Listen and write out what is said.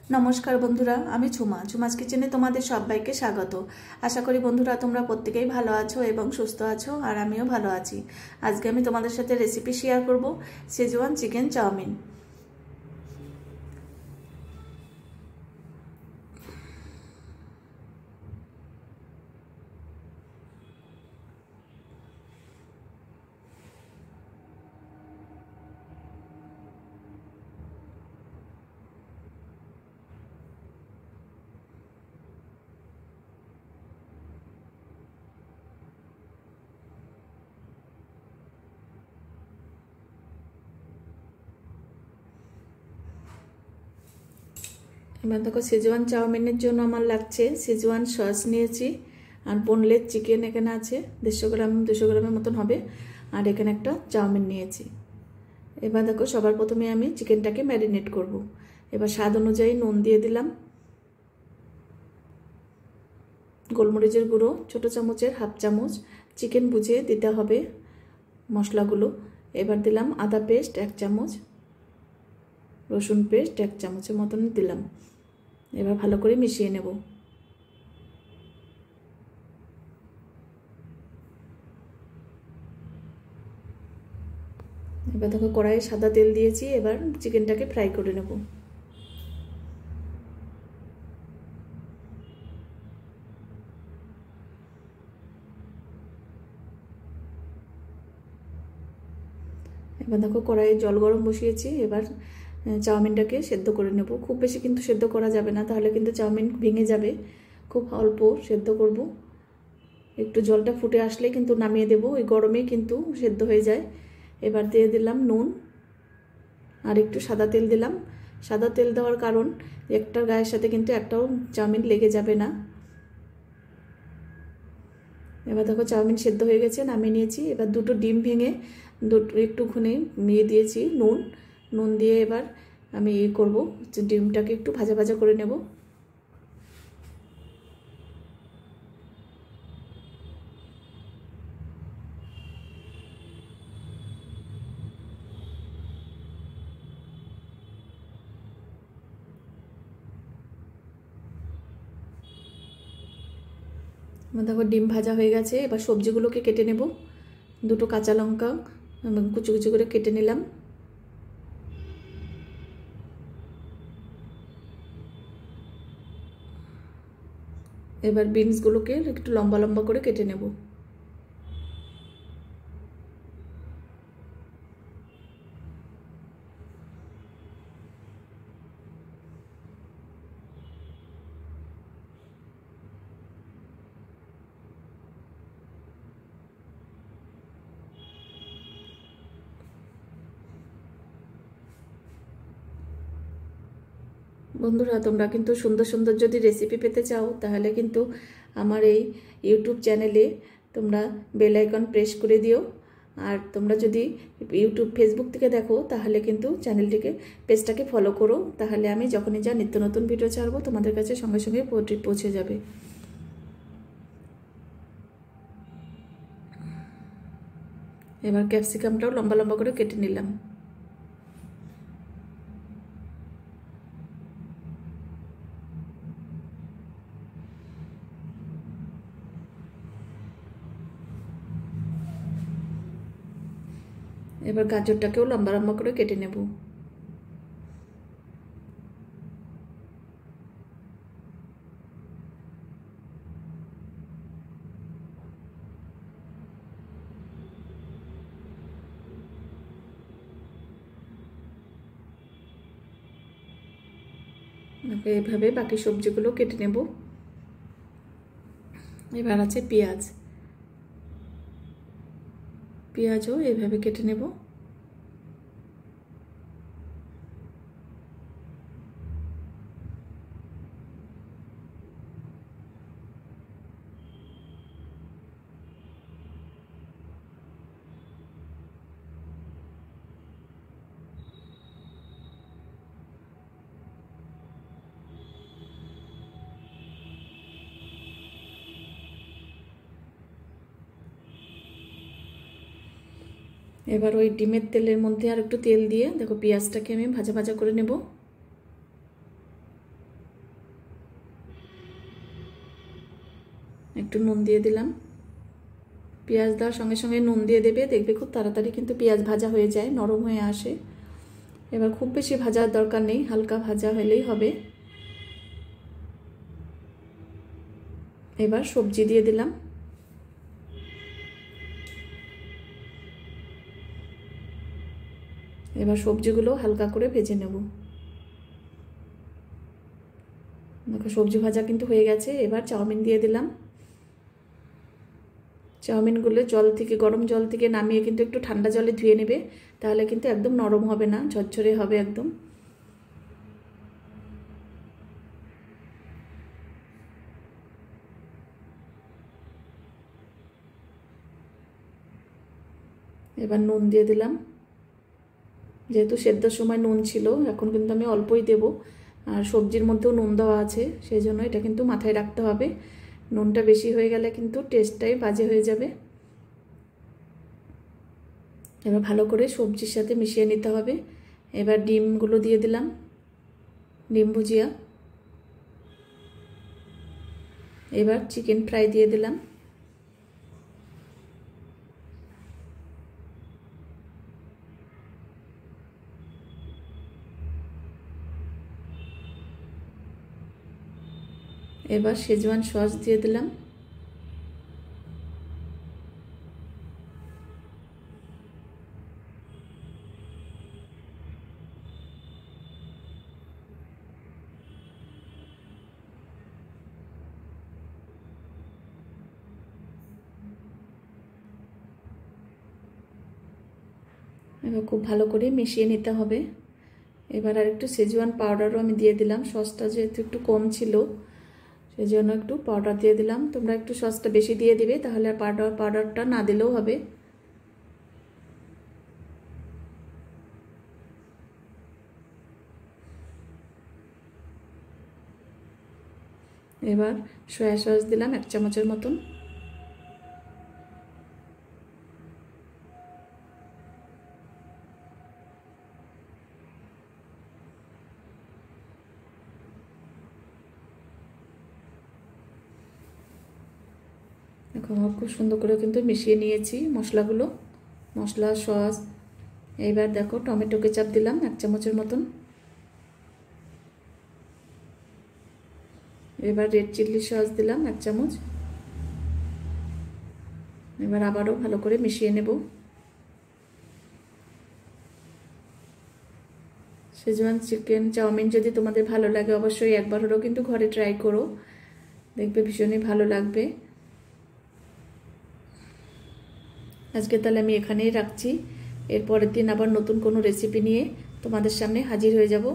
নমস্কার বন্ধুরা, আমি ঝুমাস কিচেনে তোমাদের সবাইকে স্বাগত। আশা করি বন্ধুরা তোমরা প্রত্যেকেই ভালো আছো এবং সুস্থ আছো, আর আমিও ভালো আছি। আজকে আমি তোমাদের সাথে রেসিপি শেয়ার করব শেজওয়ান চিকেন চাউমিন। এবার দেখো, শেজওয়ান চাউমিনের জন্য আমার লাগছে শেজওয়ান সস নিয়েছি, আর বোনলেস চিকেন এখানে আছে 200 গ্রামের মতন হবে, আর এখানে একটা চাউমিন নিয়েছি। এবার দেখো, সবার প্রথমে আমি চিকেনটাকে ম্যারিনেট করব। এবার স্বাদ অনুযায়ী নুন দিয়ে দিলাম, গোলমরিচের গুঁড়ো ছোটো চামচের হাফ চামচ, চিকেন বুঝিয়ে দিতে হবে মশলাগুলো। এবার দিলাম আদা পেস্ট 1 চামচ, রসুন পেস্ট 1 চামচের মতন দিলাম। এবার ভালো করে মিশিয়ে নেব। এবার দেখো, কড়াইয়ে সাদা তেল দিয়েছি, এবার চিকেনটাকে ফ্রাই করে নেব। এবার দেখো, কড়াইয়ে জল গরম বসিয়েছি, এবার চাউমিনটাকে সেদ্ধ করে নেব। খুব বেশি কিন্তু সেদ্ধ করা যাবে না, তাহলে কিন্তু চাউমিন ভেঙে যাবে। খুব অল্প সেদ্ধ করব। একটু জলটা ফুটে আসলে কিন্তু নামিয়ে দেব, ওই গরমেই কিন্তু সেদ্ধ হয়ে যায়। এবার দিয়ে দিলাম নুন, আর একটু সাদা তেল দিলাম। সাদা তেল দেওয়ার কারণ একটার গায়ের সাথে কিন্তু একটাও চাউমিন লেগে যাবে না। এবার দেখো, চাউমিন সেদ্ধ হয়ে গেছে, নামিয়ে নিয়েছি। এবার দুটো ডিম ভেঙে একটুখানি মিয়ে দিয়েছি নুন দিয়ে। এবার আমি করব, ডিমটাকে একটু ভাজা ভাজা করে নেব। দেখো, ডিম ভাজা হয়ে গেছে। এবার সবজিগুলোকে কেটে নেব। দুটো কাঁচা লঙ্কা কুচি কুচি করে কেটে নিলাম। এবার বিনসগুলোকে একটু লম্বা লম্বা করে কেটে নেব। বন্ধুরা, তোমরা কিন্তু সুন্দর সুন্দর যদি রেসিপি পেতে চাও, তাহলে কিন্তু আমার এই ইউটিউব চ্যানেলে তোমরা বেল আইকন প্রেস করে দিও। আর তোমরা যদি ইউটিউব ফেসবুক থেকে দেখো, তাহলে কিন্তু পেজটাকে ফলো করো, তাহলে আমি যখনই যা নিত্য নতুন ভিডিও ছাড়বো তোমাদের কাছে সঙ্গে সঙ্গে পৌঁছে যাবে। এবার ক্যাপসিকামটাও লম্বা লম্বা করে কেটে নিলাম। এবার গাজরটাকেও লম্বা লম্বা করে কেটে নেব। এইভাবে বাকি সবজিগুলো কেটে নেব। এবার আছে পেঁয়াজও এইভাবে কেটে নেব। এবার ওই ডিমের তেলের মধ্যে আর একটু তেল দিয়ে দেখো, পেঁয়াজটাকে আমি ভাজা ভাজা করে নেব। একটু নুন দিয়ে দিলাম। পেঁয়াজ দেওয়ার সঙ্গে সঙ্গে নুন দিয়ে দেবে, দেখবে খুব তাড়াতাড়ি কিন্তু পেঁয়াজ ভাজা হয়ে যায়, নরম হয়ে আসে। এবার খুব বেশি ভাজার দরকার নেই, হালকা ভাজা হলেই হবে। এবার সবজি দিয়ে দিলাম। এবার সবজিগুলো হালকা করে ভেজে নেব। দেখো সবজি ভাজা কিন্তু হয়ে গেছে। এবার চাউমিন দিয়ে দিলাম। চাউমিনগুলো গরম জল থেকে নামিয়ে কিন্তু একটু ঠান্ডা জলে ধুয়ে নেবে, তাহলে কিন্তু একদম নরম হবে না, ঝরঝরে হবে একদম। এবার নুন দিয়ে দিলাম। যেহেতু সেদ্ধর সময় নুন ছিল, এখন কিন্তু আমি অল্পই দেব, আর সবজির মধ্যেও নুন দেওয়া আছে, সেই জন্য এটা কিন্তু মাথায় রাখতে হবে। নুনটা বেশি হয়ে গেলে কিন্তু টেস্টটাই বাজে হয়ে যাবে। এবার ভালো করে সবজির সাথে মিশিয়ে নিতে হবে। এবার ডিমগুলো দিয়ে দিলাম, ডিম ভুজিয়া। এবার চিকেন ফ্রাই দিয়ে দিলাম। এবার শেজওয়ান সস দিয়ে দিলাম। এবার খুব ভালো করে মিশিয়ে নিতে হবে। এবার আর একটু শেজওয়ান পাউডারও আমি দিয়ে দিলাম। সসটা যেহেতু একটু কম ছিল, সেই জন্য একটু পাউডার দিয়ে দিলাম। তোমরা একটু সসটা বেশি দিয়ে দিবে, তাহলে আর পাউডারটা না দিলেও হবে। এবার সয়া সস দিলাম 1 চামচের মতন। এখন খুব সুন্দর করে কিন্তু মিশিয়ে নিয়েছি মশলাগুলো, মশলা সস। এইবার দেখো টমেটো কেচাপ দিলাম 1 চামচের মতন। এবার রেড চিলি সস দিলাম 1 চামচ। এবার আবারও ভালো করে মিশিয়ে নেব। শেজওয়ান চিকেন চাউমিন যদি তোমাদের ভালো লাগে, অবশ্যই একবার হলেও কিন্তু ঘরে ট্রাই করো, দেখবে ভীষণই ভালো লাগবে। আজকে তাহলে আমি এখানেই রাখছি। এর পরের দিন আবার নতুন কোনো রেসিপি নিয়ে তোমাদের সামনে হাজির হয়ে যাব।